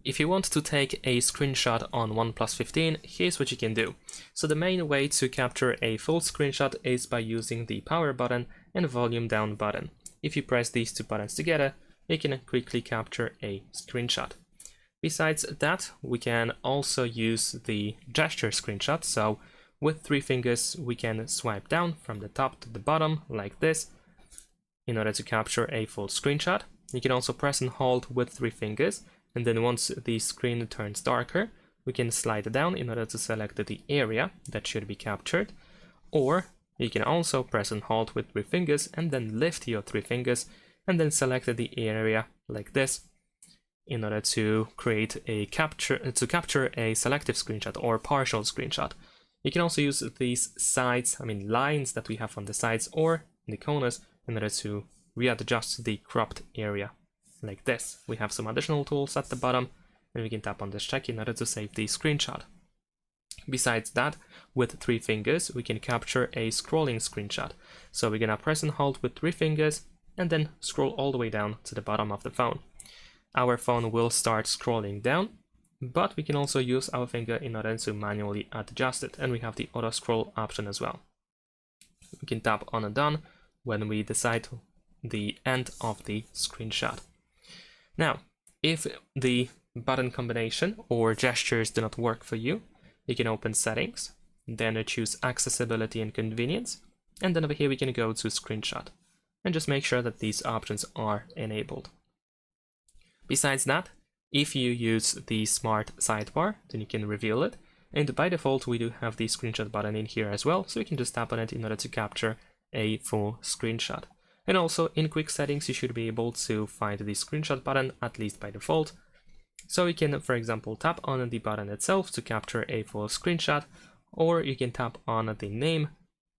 If you want to take a screenshot on OnePlus 15, here's what you can do. So the main way to capture a full screenshot is by using the power button and volume down button. If you press these two buttons together, you can quickly capture a screenshot. Besides that, we can also use the gesture screenshot. So with 3 fingers, we can swipe down from the top to the bottom like this in order to capture a full screenshot. You can also press and hold with 3 fingers, and then once the screen turns darker, we can slide down in order to select the area that should be captured. Or you can also press and hold with 3 fingers and then lift your 3 fingers and then select the area like this in order to create a capture a selective screenshot or partial screenshot. You can also use these lines that we have on the sides or in the corners in order to readjust the cropped area like this. We have some additional tools at the bottom, and we can tap on this check in order to save the screenshot. Besides that, with 3 fingers, we can capture a scrolling screenshot. So we're gonna press and hold with 3 fingers and then scroll all the way down to the bottom of the phone. Our phone will start scrolling down, but we can also use our finger in order to manually adjust it, and we have the auto scroll option as well. We can tap on done when we decide the end of the screenshot. Now, if the button combination or gestures do not work for you, you can open settings, then choose accessibility and convenience, and then over here we can go to screenshot and just make sure that these options are enabled. Besides that, if you use the smart sidebar, then you can reveal it, and by default we do have the screenshot button in here as well, so you can just tap on it in order to capture a full screenshot. And also in quick settings you should be able to find the screenshot button, at least by default. So you can, for example, tap on the button itself to capture a full screenshot, or you can tap on the name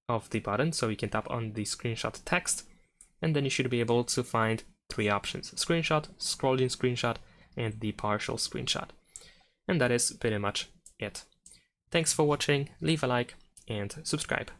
of the button, so you can tap on the screenshot text, and then you should be able to find 3 options: screenshot, scrolling screenshot, and the partial screenshot. And that is pretty much it. Thanks for watching, leave a like and subscribe.